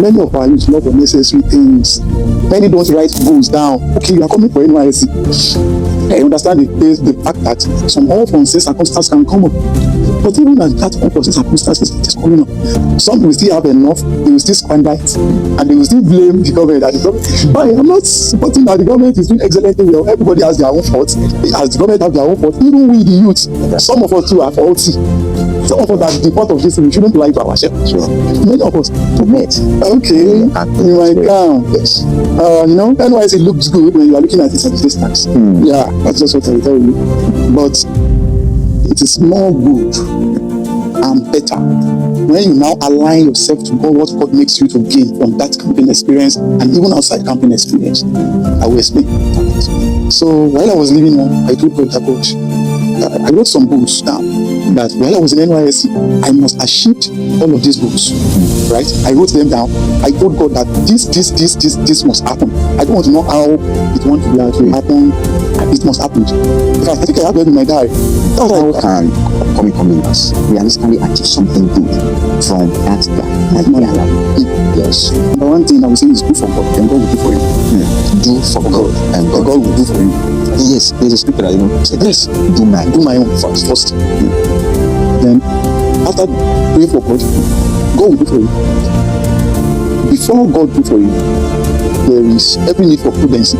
Many of our youth love unnecessary things. Many don't write goals down. Okay, you are coming for NYSC. I understand the fact that some unforeseen circumstances can come up. But even as that unforeseen circumstances is coming up, some will still have enough, they will still squander it, and they will still blame the government. But I'm not supporting that the government is doing excellently well. Everybody has their own faults. As the government have their own faults, even we, the youth, some of us too are faulty. Some of us are the part of this thing, we shouldn't lie to ourselves. Sure. Many of us. Okay, you might count. Yes. NYSC looks good when you are looking at it at a distance. Yeah, that's just what I will tell you. But it is more good and better when you now align yourself to what God makes you to gain from that camping experience and even outside camping experience. I will explain. So while I was living on, I told God that I wrote some goals down that while I was in NYSC, I must achieve all of these goals. Right? I wrote them down. I told God that this must happen. I don't want to know how it wants to happen. It must happen. Because I think I have it in my diary. How can coming realistically achieve something good from that Yes. Number one thing I will say is do for God, and God will do for you. Do for God, and God will do for you. Yes, there's a scripture that said, yes, do my own first. Then after praying for God, God will do for you. Before God do for you, there is every need for prudence.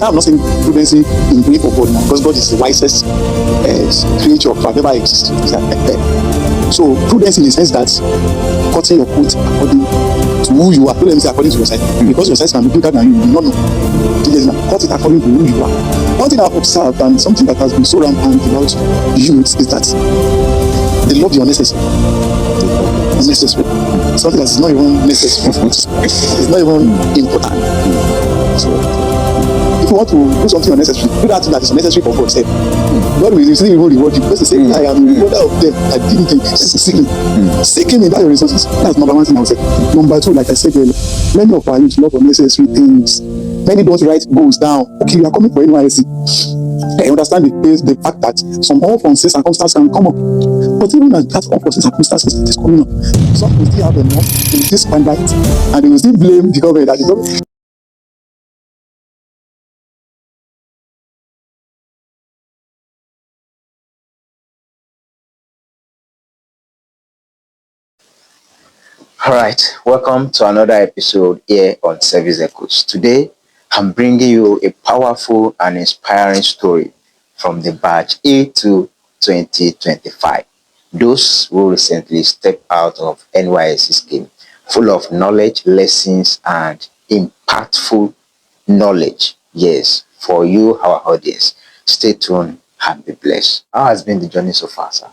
I'm not saying prudence in praying for God now, because God is the wisest creature of ever existed. So prudence in the sense that cutting your coat according to who you are. Don't let me say according to your size, because your size can be bigger than you will not know. Cut it according to who you are. One thing I've observed, and something that has been so rampant about youth, is that they love the unnecessary. Unnecessary. Something that's not even necessary. It's not even important. So if you want to do something unnecessary, do that thing that is unnecessary for God. Say, God will still reward you, because He said, I am the rewarder of them that didn't seek Him. Seek Him in that your resources. That's number one thing I would say. Number two, like I said earlier, many of our youth love unnecessary things. Many don't write goals down. Okay, you are coming for NYSC. I understand the fact that some unforeseen circumstances can come up. But even as that unforeseen circumstances is coming up, some will still have enough, they will still squander it, and they will still blame the government. That the government. All right, welcome to another episode here on Service Echoes. Today, I'm bringing you a powerful and inspiring story from the batch A2 2025. Those who recently stepped out of NYSC scheme, full of knowledge, lessons, and impactful knowledge. Yes, for you, our audience. Stay tuned and be blessed. How has been the journey so far, sir?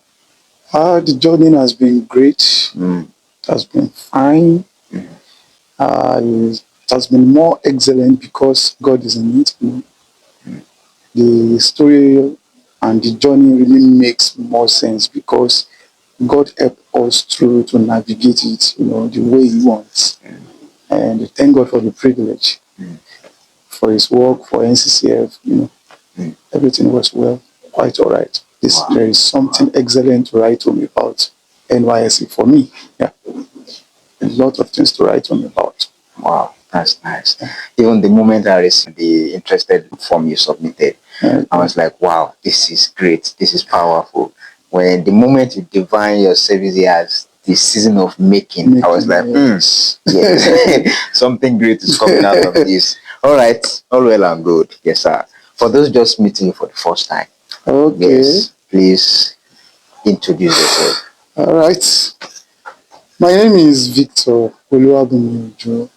The journey has been great. It has been fine. It has been more excellent because God is in it. The story and the journey really makes more sense because God helped us through to navigate it, the way He wants. And thank God for the privilege, for His work, for NCCF. Everything was quite all right. There is something excellent to write home about NYSC for me. Yeah. A lot of things to write home about. Wow, that's nice. Even the moment I received the interested form you submitted, I was like, wow, this is great. This is powerful. When the moment you define your service as the season of making, I was like, yes, something great is coming out of this. All right, all well and good. Yes, sir. For those just meeting you for the first time, okay. Yes, please introduce yourself. All right. My name is Victor Oluwabunmi Ojo,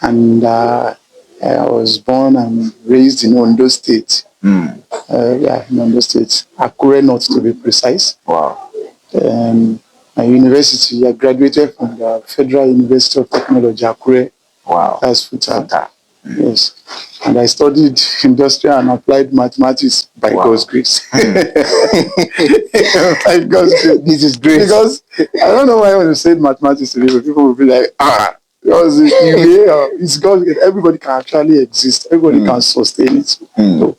and I was born and raised in Ondo State. In Ondo State, Akure North to be precise. Wow. My university, I graduated from the Federal University of Technology, Akure. Wow. That's FUTA. Yes. And I studied industrial and applied mathematics by God's grace. By God's grace. This is great. Because I don't know why when you say mathematics to people will be like, because it's God, everybody can actually exist, everybody can sustain it. So,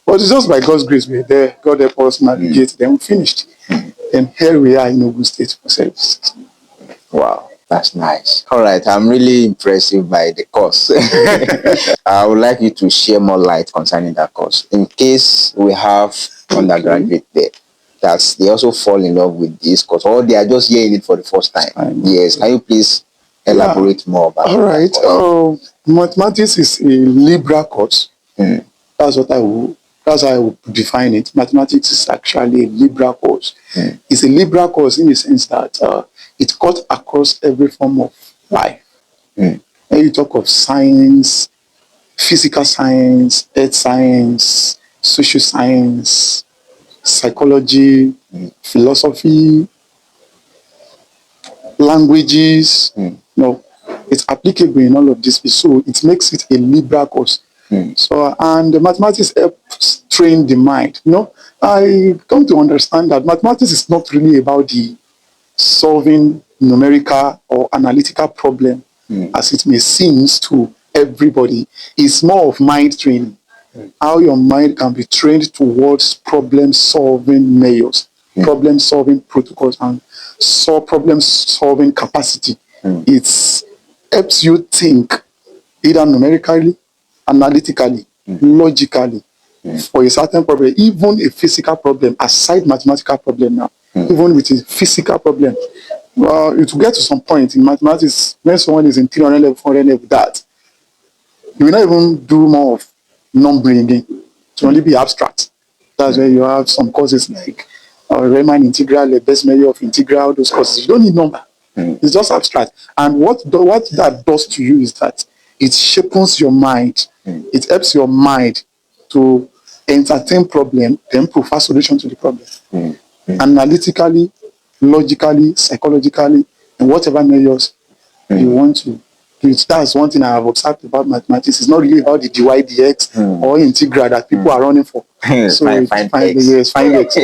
but it's just by God's grace we're there. God helped us navigate, then we finished. And here we are in Ogun State for service. Wow. That's nice. All right, I'm really impressed by the course. I would like you to share more light concerning that course. In case we have undergraduate there, that they also fall in love with this course, or they are just hearing it for the first time. Yes, can you please elaborate more about All right. that course? Mathematics is a liberal course. That's what that's how I would define it. Mathematics is actually a liberal course. It's a liberal course in the sense that it cuts across every form of life. When you talk of science, physical science, earth science, social science, psychology, philosophy, languages, it's applicable in all of this. So it makes it a liberal course. So, and the mathematics helps train the mind. I come to understand that mathematics is not really about the solving numerical or analytical problem as it may seem to everybody. It's more of mind training. How your mind can be trained towards problem solving measures, problem solving protocols, and problem solving capacity. It helps you think either numerically, analytically, logically, for a certain problem, even a physical problem, aside mathematical problem now, even with a physical problem. Well, it will get to some point in mathematics when someone is in 300 level, 400 level, that you will not even do more of numbering again. It will only be abstract. That's where you have some courses like Riemann integral, the best measure of integral, those courses. You don't need number. It's just abstract. And what that does to you is that it shapes your mind. It helps your mind to entertain problem, then provide solution to the problem. Analytically, logically, psychologically, and whatever measures you want to do it. That's one thing I have observed about mathematics. It's not really about the dy dx or integral that people are running for. So Find X. Yes, find X.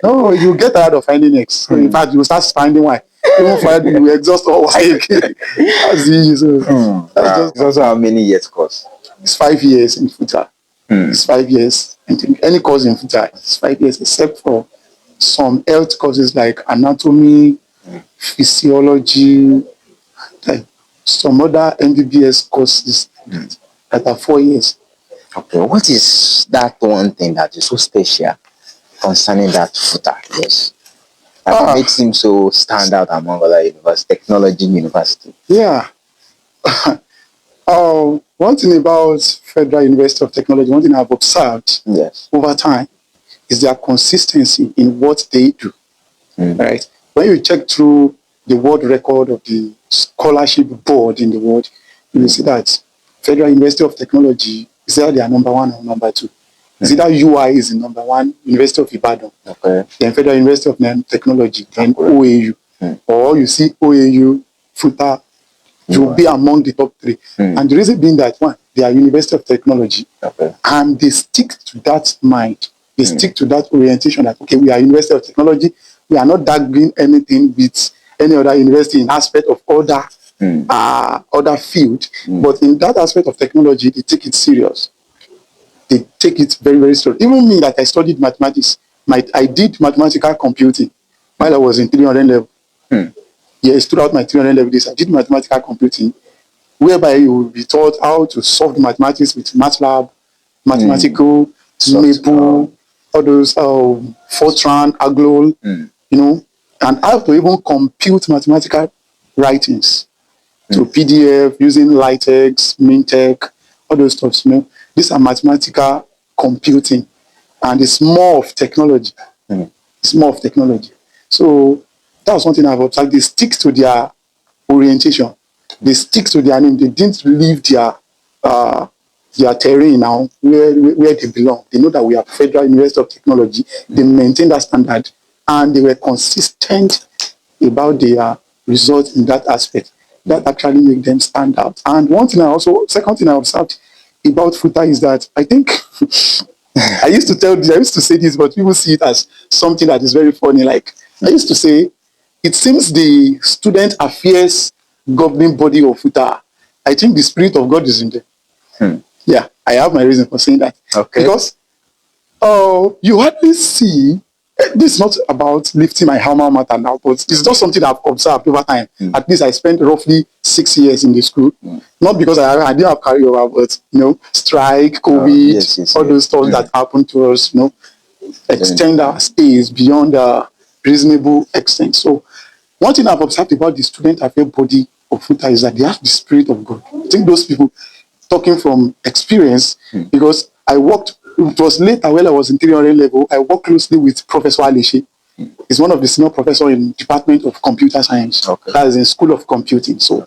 No, you get tired of finding X. So in fact, you start finding Y. Even find you exhaust all Y again. That's the issue. So that's just It's also how many years course? It's 5 years in FUTA. It's 5 years. I think any course in FUTA, it's 5 years, except for some health courses like anatomy, physiology, like some other MBBS courses that are 4 years. Okay, what is that one thing that is so special concerning that FUTA? Yes. That makes him so stand out among other technology university. Yeah. One thing about Federal University of Technology, one thing I've observed over time is their consistency in what they do. Right? When you check through the world record of the scholarship board in the world, you will see that Federal University of Technology is either they are number 1 or number 2. It's either UI is the number 1, University of Ibadan, then Federal University of Technology, then OAU. Or you see OAU, FUTA, you'll be among the top 3. And the reason being that, one, they are University of Technology, and they stick to that mind. They stick to that orientation that, okay, we are University of Technology. We are not daggering anything with any other university in aspect of other field. But in that aspect of technology, they take it serious. They take it very, very serious. Even me, that I studied mathematics, I did mathematical computing while I was in 300 level. Yes, throughout my 300 level days, I did mathematical computing, whereby you will be taught how to solve mathematics with MATLAB, mathematical, Maple, all those Fortran, Aglo, and how to even compute mathematical writings to PDF using LiteX, Mintech, all those stuff. These are mathematical computing, and it's more of technology. It's more of technology. So that's one thing I've observed. They stick to their orientation. They stick to their name. They didn't leave their terrain now where they belong. They know that we are Federal University of Technology. They maintain that standard, and they were consistent about their results in that aspect. That actually made them stand out. And second thing I observed about FUTA is that I think I used to say this, but people see it as something that is very funny. Like I used to say, it seems the student affairs governing body of FUTA, I think the Spirit of God is in there. Yeah, I have my reason for saying that. Okay. Because you hardly see This is not about lifting my alma mater now, but it's just something I've observed over time. At least I spent roughly 6 years in the school. Not because I didn't have carryover, but strike, COVID, all those stuff that happened to us, extend our stays beyond a reasonable extent. So one thing I've observed about the student affairs body of FUTA is that they have the spirit of God. I think those people, talking from experience, because I worked, it was later when I was in 300 level, I worked closely with Professor Alishe. He's one of the senior professors in Department of Computer Science. That is in School of Computing. So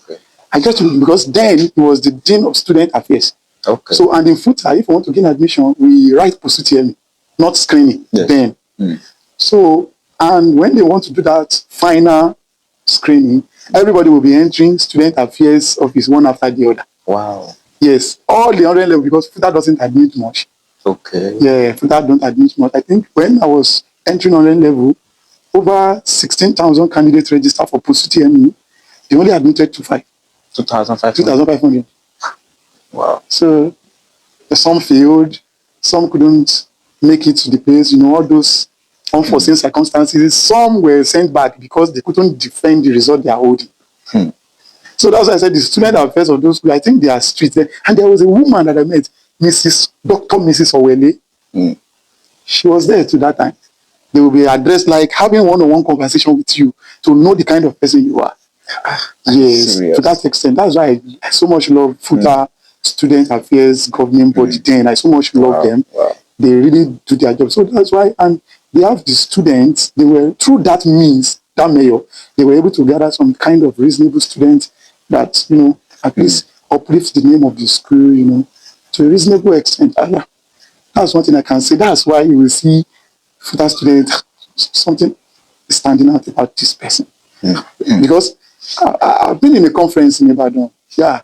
I got to, because then he was the Dean of Student Affairs. So, and in FUTA, if you want to gain admission, we write POSUTM, not screening then. So, and when they want to do that final screening, everybody will be entering Student Affairs office one after the other. Wow. Yes, all the 100 level, because FUTA doesn't admit much. Yeah, FUTA don't admit much. I think when I was entering 100 level, over 16,000 candidates registered for POSUTM. They only admitted 2,500. Wow. So some failed, some couldn't make it to the place, all those unforeseen circumstances. Some were sent back because they couldn't defend the result they are holding. So that's why I said the student affairs of those schools, I think they are strict. And there was a woman that I met, Dr. Mrs. Owele. She was there to that time. They will be addressed like having one-on-one conversation with you to know the kind of person you are. Yes, serious. To that extent. That's why I so much love FUTA Student Affairs Government Body 10. I so much love them. They really do their job. So that's why, and they have the students, they were, through that means, that mayor, they were able to gather some kind of reasonable students that, at least uplift the name of the school, to a reasonable extent. That's one thing I can say. That's why you will see FUTA student, something is standing out about this person. Because I've been in a conference in Ibadan. Yeah,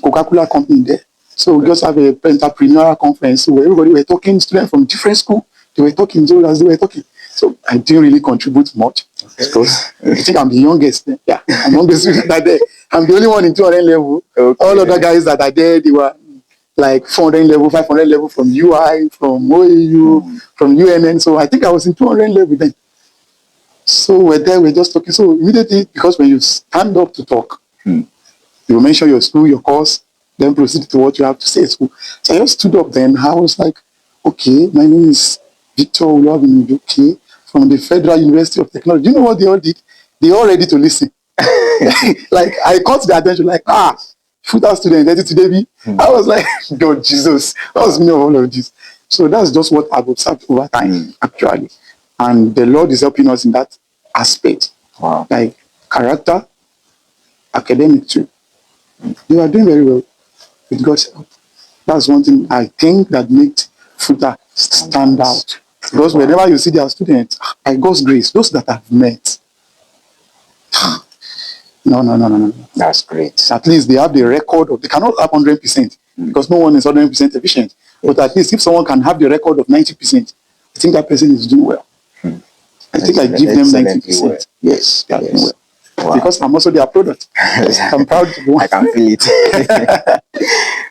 Coca-Cola company there. So we just have a entrepreneurial conference where everybody were talking, students from different schools. They were talking, so as they were talking. So I didn't really contribute much because I think I'm the youngest. Yeah, I'm the youngest that are there. I'm the only one in 200 level. All other guys that are there, they were like 400 level, 500 level from UI, from OAU, from UNN. So I think I was in 200 level then. So we're there, we're just talking. So immediately, because when you stand up to talk, you mention your school, your course, then proceed to what you have to say at school. So I just stood up then. I was like, okay, my name is Victor Oluwabunmi Ojo, okay, from the Federal University of Technology. You know what they all did? They all ready to listen. Like, I caught their attention, like, FUTA student, ready to David. I was like, God, Jesus, that was me of all of this. So that's just what I've observed over time, actually. And the Lord is helping us in that aspect. Wow. Like character, academic too. You are doing very well with God's help. That's one thing I think that makes FUTA stand out. Because whenever you see their students, by God's grace, those that I've met, no. That's great. At least they have the record of, they cannot have 100% because no one is 100% efficient. But at least if someone can have the record of 90%, I think that person is doing well. I think I give them 90%. Well. Yes, they are doing yes. well. Wow. Because I'm also their product. I'm proud to be one. I can feel it.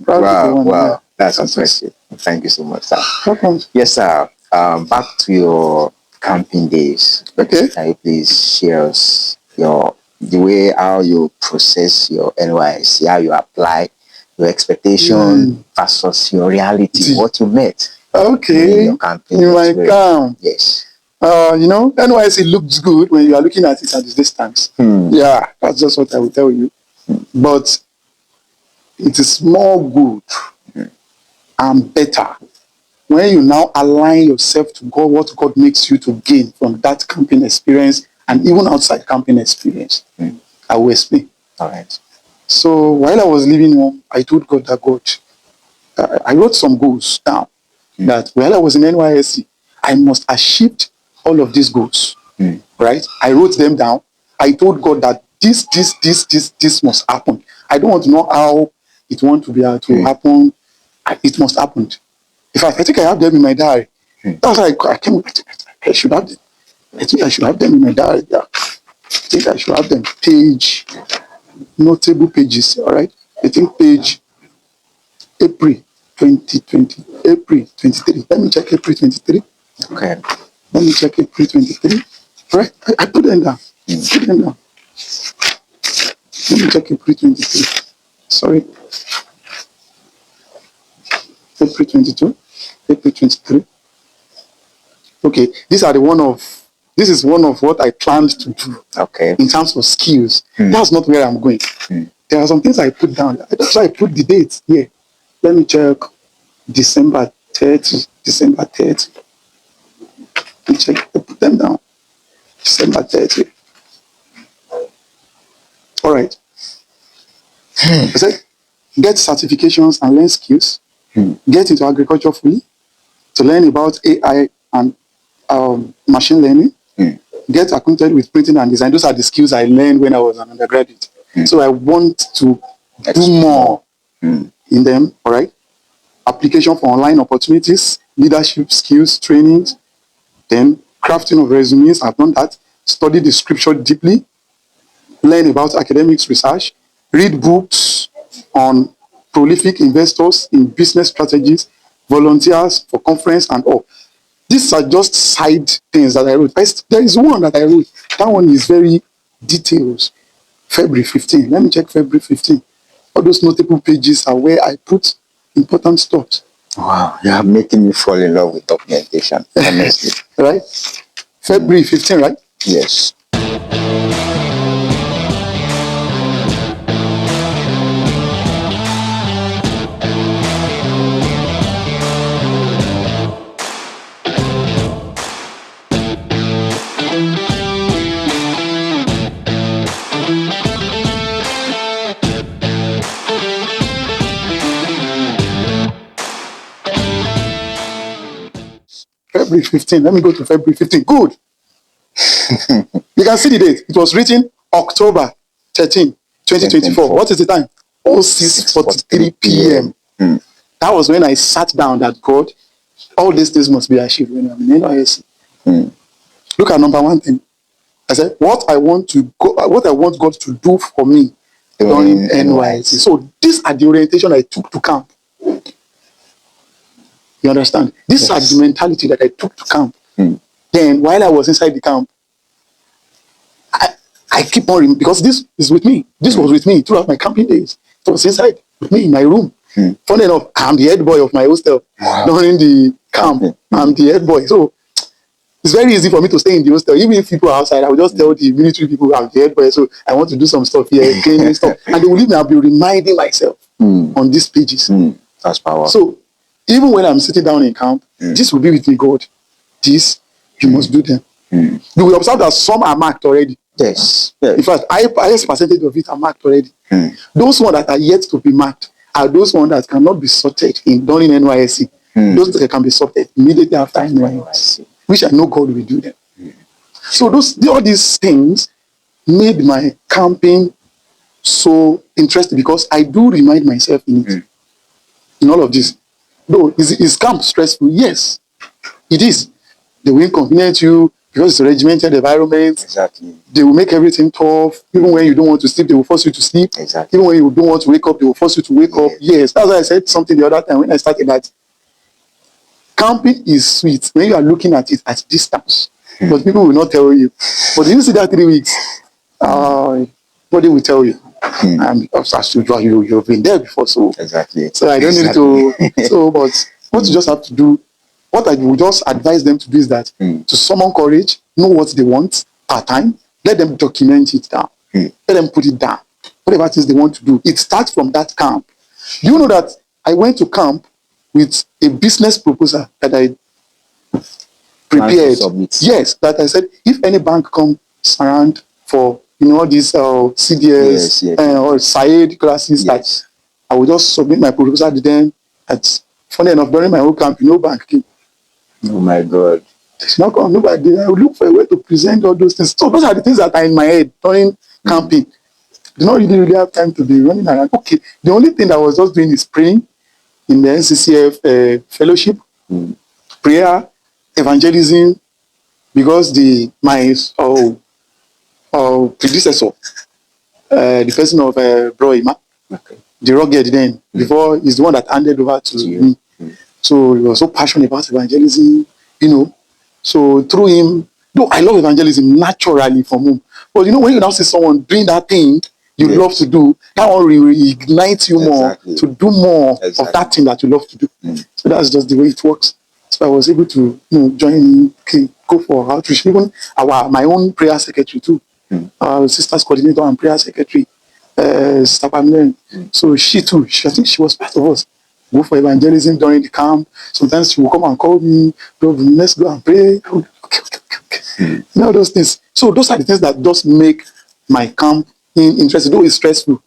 Proud to be one. Wow. That's impressive. Thank you so much, sir. Welcome. Yes, sir. Back to your camping days. Okay. Can you please share us the way how you process your NYSC, how you apply your expectation versus your reality, what you met in your camping in my camp. Yes. NYSC looks good when you are looking at it at the distance. Yeah, that's just what I will tell you. But it is more good and better when you now align yourself to God, what God makes you to gain from that camping experience and even outside camping experience. I will explain. All right. So while I was living home, I told God that God, I wrote some goals down that while I was in NYSC, I must achieve all of these goals. Right? I wrote them down. I told God that this must happen. I don't want to know how it want to be able to happen. It must happen. In fact, I think I have them in my diary. That's why I came. I should have them. I think I should have them in my diary. Yeah. I think I should have them. Notable pages. All right. I think page April 2020. April 23. Let me check April 23. Okay. Let me check April 23. Right? I put them down. Put them down. Let me check April 23. Sorry. April 22. April 23. Okay. This is one of what I planned to do. Okay. In terms of skills. That's not where I'm going. There are some things I put down. That's why I put the dates here. Let me check December 30. December 30. Let me check. I put them down. December 30. All right. I said, get certifications and learn skills. Get into agriculture fully to learn about AI and machine learning. Get acquainted with printing and design. Those are the skills I learned when I was an undergraduate. So I want to do more in them. All right. Application for online opportunities, leadership skills, trainings, then crafting of resumes. I've done that. Study the scripture deeply. Learn about academics research. Read books on prolific investors in business strategies. Volunteers for conference and all. These are just side things that I wrote. There is one that I wrote. That one is very detailed. February 15. Let me check February 15. All those notable pages are where I put important stuff. Wow, you are making me fall in love with documentation, honestly. Right? February 15, right? Yes. February 15. Let me go to February 15. Good. You can see the date. It was written October 13, 2024. What is the time? 06:43 p.m. That was when I sat down that God, all these things must be achieved when I'm in NYSC. Look at number one thing. I said, what I want God to do for me during NYSC. So these are the orientation I took to camp. You understand? These are the mentality that I took to camp. Then while I was inside the camp, I keep on, because this is with me. This was with me throughout my camping days. It was inside with me in my room. Funny enough, I'm the head boy of my hostel during the camp. I'm the head boy. So it's very easy for me to stay in the hostel. Even if people are outside, I will just tell the military people I'm the head boy. So I want to do some stuff here, cleaning stuff. And they will leave me. I'll be reminding myself on these pages. That's powerful. So even when I'm sitting down in camp, this will be with me, God. This, you must do them. You will observe that some are marked already. Yes. In fact, highest percentage of it are marked already. Those ones that are yet to be marked are those ones that cannot be sorted during NYSC. Those that can be sorted immediately after NYSC, which I know God will do them. So all these things made my camping so interesting, because I do remind myself in it, in all of this. Though, is camp stressful? Yes, it is. They will inconvenience you because it's a regimented environment. Exactly. They will make everything tough. Even when you don't want to sleep, they will force you to sleep. Exactly. Even when you don't want to wake up, they will force you to wake up. Yes, that's why I said something the other time when I started that camping is sweet when you are looking at it at distance. But people will not tell you. But you see that 3 weeks, nobody will tell you. And as usual, you've been there before, so exactly. So I don't need to. So, but what you just have to do, what I will just advise them to do is that to summon courage, know what they want part time, let them document it down, let them put it down. Whatever it is they want to do, it starts from that camp. Do you know that I went to camp with a business proposal that I prepared? Yes, that I said, if any bank comes around for all these CDS or SAID classes, that I will just submit my proposal to them. That's funny enough, during my whole camp, bank came. Oh my God. It's not come, nobody. I will look for a way to present all those things. So those are the things that are in my head during camping. Do not really have time to be running around. Okay, the only thing that I was just doing is praying in the NCCF fellowship, prayer, evangelism, because my predecessor, the person of Bro Ima, the rugged then, before he's the one that handed over to me. So he was so passionate about evangelism, So through him, though I love evangelism naturally from home. But when you now see someone doing that thing you love to do, that one reignites you more to do more of that thing that you love to do. So that's just the way it works. So I was able to join, go for outreach, even my own prayer secretary too, sisters coordinator and prayer secretary, Sister Pamela. So she too, I think she was part of us. Go for evangelism during the camp. Sometimes she will come and call me, let's go and pray. Okay. All those things. So those are the things that just make my camp interesting. Though it's stressful,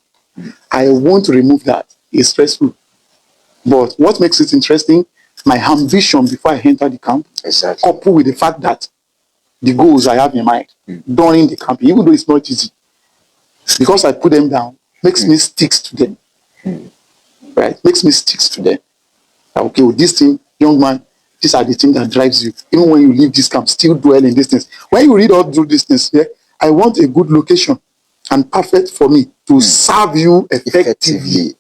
I won't remove that. It's stressful. But what makes it interesting, my ambition before I enter the camp, coupled with the fact that the goals I have in mind during the camp, even though it's not easy, because I put them down, makes me stick to them. Right? Makes me stick to them. Okay, with this thing, young man, these are the things that drives you. Even when you leave this camp, still dwell in these things. When you read all through these things, I want a good location and perfect for me to serve you effectively.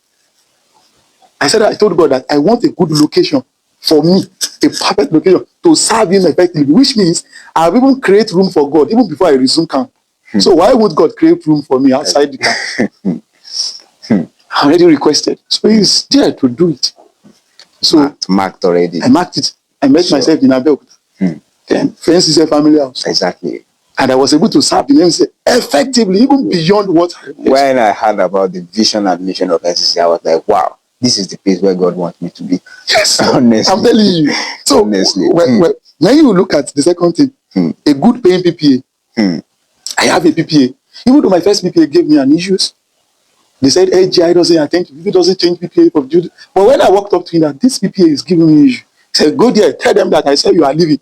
I told God that I want a good location for me, a perfect location to serve him effectively, which means I'll even create room for God even before I resume camp. So why would God create room for me outside the camp? I already requested. So he's there to do it. So marked already. I marked it. I met myself in Abeokuta. Then friends is a family house. Exactly. And I was able to serve the NYSC effectively, even beyond what I expected. When I heard about the vision and mission of NYSC, I was like, wow, this is the place where God wants me to be. Yes, honestly. I'm telling you. So honestly. When you look at the second thing, a good paying PPA, I have a PPA. Even though my first PPA gave me an issues, they said AGI doesn't attend to people, doesn't change PPA for duty. But when I walked up to him that this PPA is giving me issue, he said, go there, tell them that I said you are leaving.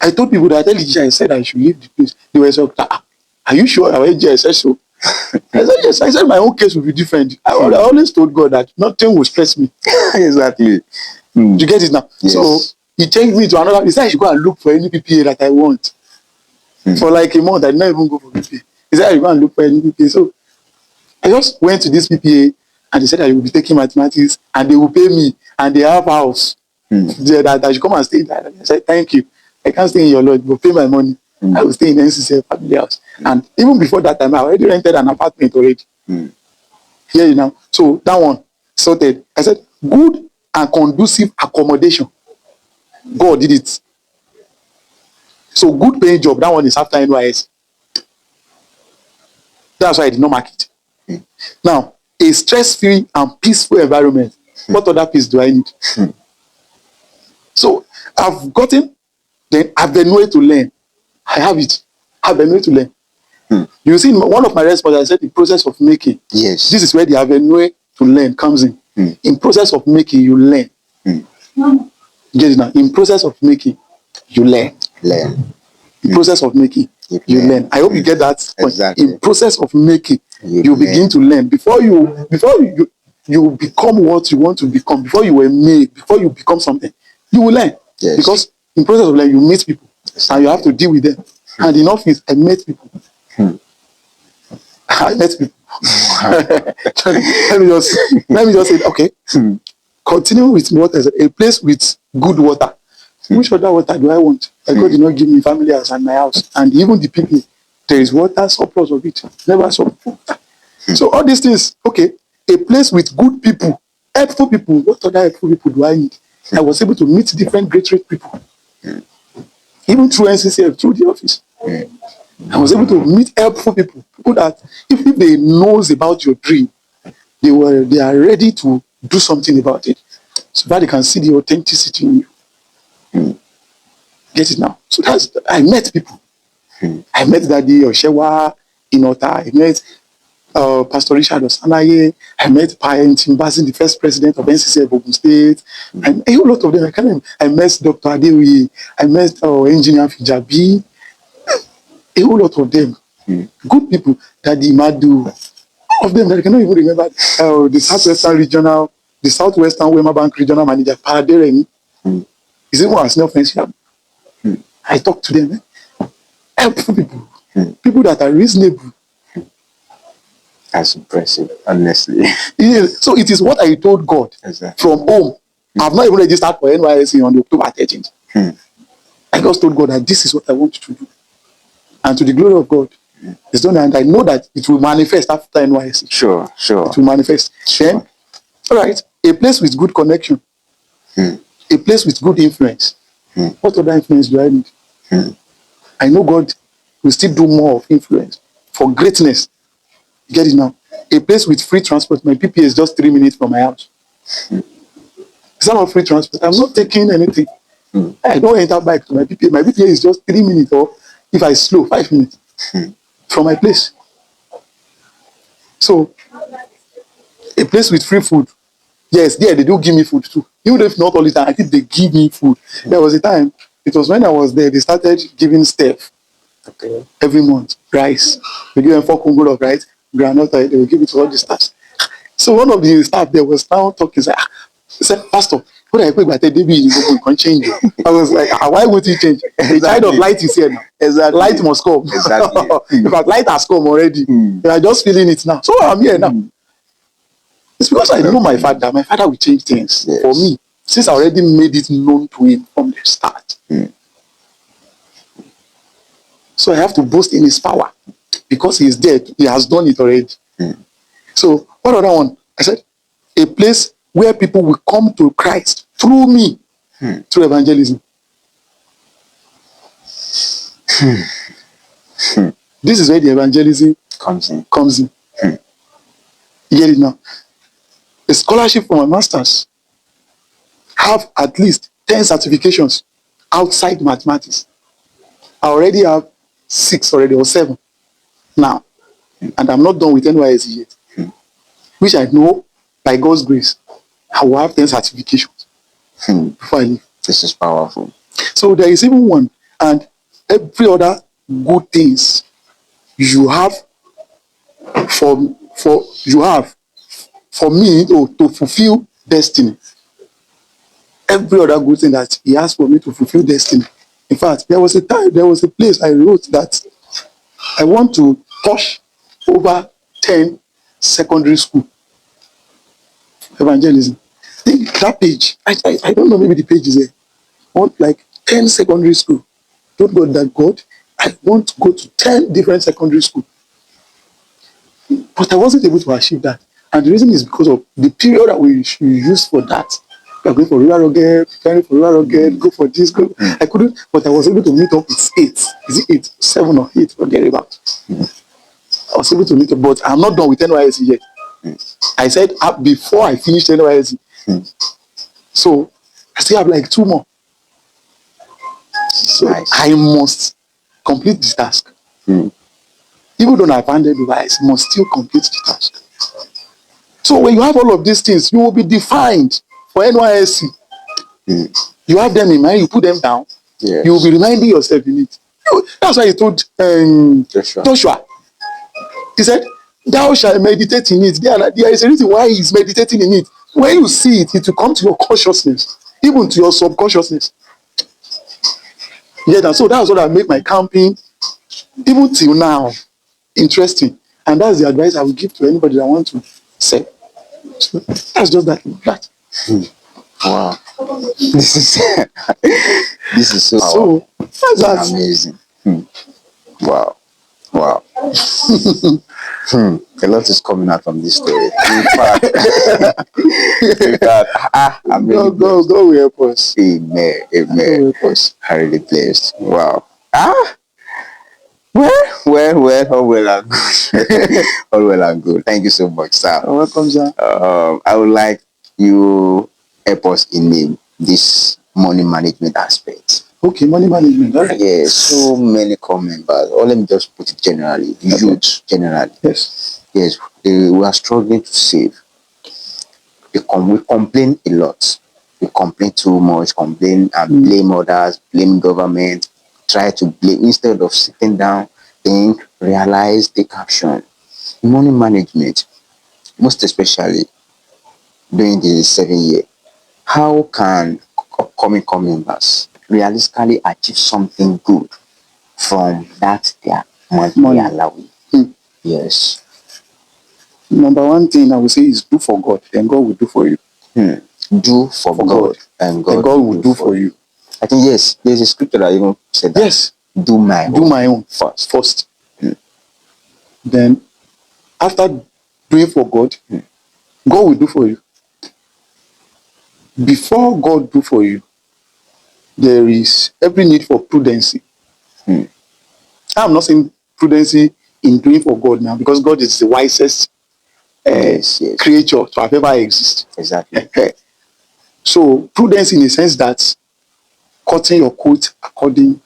I told people that I said I should leave the place. They were so, are you sure our AGI said so? I said, yes. I said my own case will be different. I always told God that nothing will stress me. Exactly. You get it now? Yes. So he changed me to another. He said I should go and look for any PPA that I want. For like a month, I did not even go for PPA. He said I should go and look for any PPA. So I just went to this PPA and they said I will be taking mathematics and they will pay me and they have house. That I should come and stay there. I said, thank you. I can't stay in your lodge, but pay my money. I will stay in NCC family house. And even before that time, I already rented an apartment already. Here you know. So that one sorted. I said, good and conducive accommodation. God did it. So good paying job, that one is after NYSC. That's why I did not mark it. Now, a stress-free and peaceful environment. What other peace do I need? So I've gotten the avenue to learn. I have it. Avenue to learn. You see, one of my responses, I said the process of making. Yes. This is where the avenue to learn comes in. In process of making, you learn. Get it now? In process of making, you learn. In process of making, you learn. I hope you get that point. Exactly. In process of making, you begin to learn. Before you become what you want to become, before you were made, before you become something, you will learn. Yes. Because in process of learning, you meet people. And you have to deal with them. And in office, I met people. I met people. let me just say, okay. Continue with what I said. A place with good water. Which other water do I want? God did not give me family house and my house. And even the people, there is water surplus of it. Never surplus. So all these things, okay. A place with good people, helpful people. What other helpful people do I need? I was able to meet different great people. Even through NCCF, through the office. I was able to meet helpful people. People that, if they knows about your dream, they are ready to do something about it. So that they can see the authenticity in you. Get it now? So I met people. I met Daddy Oshewa in Ota. I met Pastor Richard Osanaye. I met Parent Timbasin, the first president of NCC of Ogun State. And a whole lot of them. I met Dr. Adewi. I met Engineer Fijabi. A whole lot of them. Good people. Daddy Madu. All of them that I cannot even remember. The Southwestern Wema Bank Regional Manager, Paradereni. Is it one senior friendship? I talk to them. Helpful people. People that are reasonable. That's impressive, honestly. So it is what I told God from home. I've not even registered for NYSC on October 13th. I just told God that this is what I want to do. And to the glory of God, it's done. And I know that it will manifest after NYSC. Sure. It will manifest. Then, all right, a place with good connection, a place with good influence. What other influence do I need? I know God will still do more of influence for greatness. You get it now? A place with free transport. My PPA is just 3 minutes from my house. It's not free transport. I'm not taking anything. I don't enter bike to my PPA. My PPA is just 3 minutes, or if I slow, 5 minutes from my place. So, a place with free food. Yes, there they do give me food too. Even if not all the time, I think they give me food. There was a time, it was when I was there, they started giving stuff every month. Rice. They give them 4 Congo of rice, granite, they will give it to all the staffs. So one of the staff there was now talking, he said, Pastor, what I put by the DB, you can change it. I was like, why would you change? The kind of light is here now. Exactly. Light must come. Exactly. In fact, light has come already. They are just feeling it now. So I'm here now. It's because I know my father. My father will change things for me, since I already made it known to him from the start. So I have to boast in his power because he is dead. He has done it already. So what other one? I said, a place where people will come to Christ through me, through evangelism. This is where the evangelism comes in. You get it now? A scholarship for my masters. Have at least 10 certifications outside mathematics. I already have 6 already, or 7 now. And I'm not done with NYSC yet. Which I know, by God's grace, I will have 10 certifications before I leave. This is powerful. So there is even one, and every other good things you have for me to fulfill destiny. Every other good thing that he has for me to fulfill destiny. In fact, there was a place I wrote that I want to touch over 10 secondary school evangelism. I think that page, I don't know, maybe the page is there. I want like 10 secondary school. Don't go that God. I want to go to 10 different secondary schools. But I wasn't able to achieve that. And the reason is because of the period that we used for that. We are going for rural rugged, preparing for rural rugged, go for this, go. I couldn't, but I was able to meet up with 8. Is it 8? 7 or 8? Forget about. I was able to meet up, but I'm not done with NYSC yet. I said before I finished NYSC. So I still have like 2 more. So I must complete this task. Even though I've handed over, I must still complete the task. So when you have all of these things, you will be defined for NYSC. You have them in mind, you put them down. Yes. You will be reminding yourself in it. That's why he told Joshua. He said, thou shalt meditate in it. There is a reason why he's meditating in it. When you see it, it will come to your consciousness, even to your subconsciousness. Yeah, so that's what I make my camping, even till now, interesting. And that's the advice I will give to anybody that wants to say. So that's just that. Wow. This is so that's amazing. Wow. A lot is coming out from this story. In fact, I'm really God will help us. Amen. I really blessed. Wow. Well, all well and good. All well and good. Thank you so much, sir. You're welcome, sir. I would like you help us in this money management aspect. Okay, money management. All right. Yes, so many core members. Or let me just put it generally. Youth generally. Yes. We are struggling to save. We complain a lot. We complain too much, complain and blame others, blame government, try to blame instead of sitting down, think, realize, take action. Money management, most especially during the 7 year, how can upcoming core members realistically achieve something good from that their monthly allowance? Yes. Number one thing I would say is do for God, then God will do for you. Do for God, and God will do for you. I think yes, there's a scripture that even said that. Yes. Do my Do own my own first. first. Then, after doing for God, God will do for you. Before God do for you, there is every need for prudency. I'm not saying prudency in doing for God now, because God is the wisest Yes, yes. creature to have ever existed. Exactly. So prudence in the sense that cutting your coat according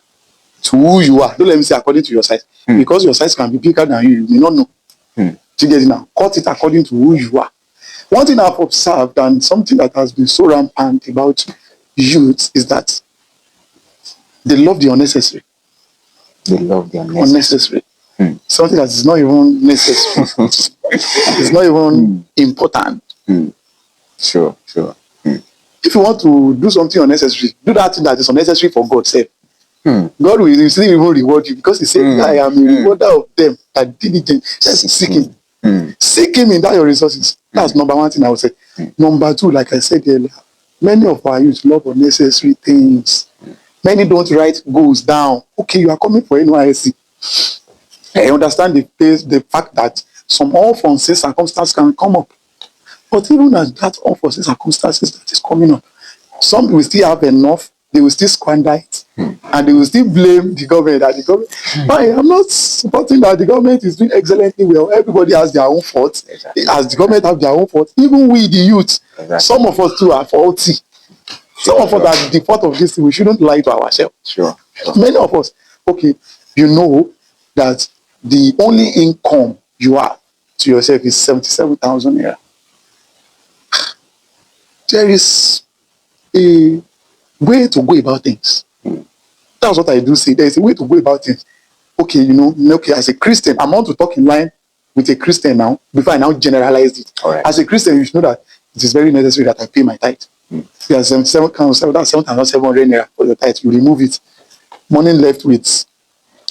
to who you are. Don't let me say according to your size, because your size can be bigger than you. You may not know. Do you get it now? Cut it according to who you are. One thing I've observed, and something that has been so rampant about youth, is that they love the unnecessary. They love the Unnecessary. Something that is not even necessary. It's not even important. Sure. If you want to do something unnecessary, do that thing that is unnecessary for God's sake. God will still even reward you, because He said, I am a rewarder of them that diligently seek Him. Seek Him in that your resources. That's number one thing I would say. Number two, like I said earlier, many of our youth love unnecessary things. Many don't write goals down. Okay, you are coming for NYSC. I understand the fact that some unforeseen circumstances can come up. But even as that unforeseen circumstances that is coming up, some will still have enough, they will still squander it, and they will still blame the government. That the government, fine, I'm not supporting that the government is doing excellently well. Everybody has their own faults. Exactly. As the government have their own faults, even we, the youth, Exactly. some of us too are faulty. Some of us are the fault of this thing. We shouldn't lie to ourselves. Sure. Many of us, okay, you know that the only income you have to yourself is 77,000 naira. There is a way to go about things. That's what I do say. There is a way to go about things. Okay, okay, as a Christian, I want to talk in line with a Christian now, before I now generalize it. All right. As a Christian, you should know that it is very necessary that I pay my tithe. There's 7,700 naira for the tithe. You remove it. Money left with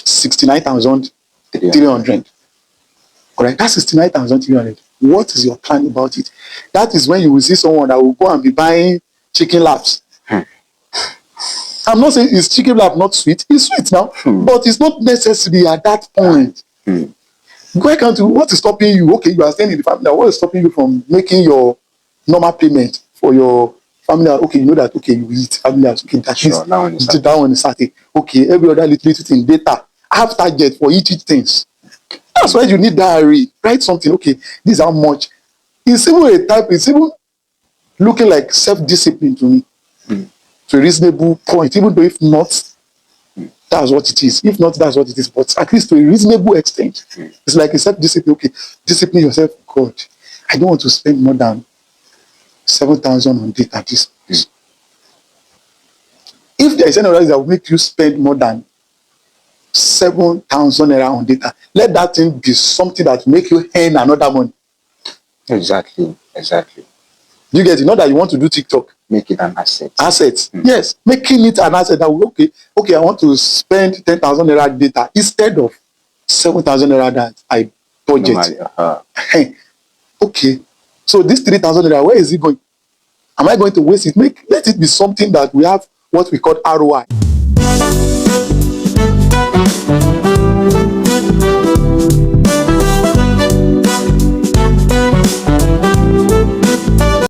69,300. Correct? That's 69,300. What is your plan about it? That is when you will see someone that will go and be buying chicken laps. I'm not saying is chicken lap not sweet. It's sweet now, but it's not necessary at that point. Why can't you? What is stopping you? Okay, you are staying in the family. What is stopping you from making your normal payment for your family? Okay, you know that. Okay, you eat family house. Okay, that Sure, that one is starting. Okay, every other little thing, data. Have target for each things. That's why you need diary. Write something. Okay, this is how much. It's even a type. It's even looking like self-discipline to me. To a reasonable point, even though if not, that's what it is. If not, that's what it is. But at least to a reasonable extent, it's like a self-discipline. Okay, discipline yourself. God, I don't want to spend more than 7,000 on data. If there is any other that will make you spend more than 7,000 naira on data, let that thing be something that will make you earn another money. Exactly. You get it? Not that you want to do TikTok. Make it an asset. Assets. Yes, making it an asset that will, okay, I want to spend 10,000 naira data instead of 7,000 naira that I budget. Okay, so this 3,000 naira, where is it going? Am I going to waste it? Let it be something that we have what we call ROI.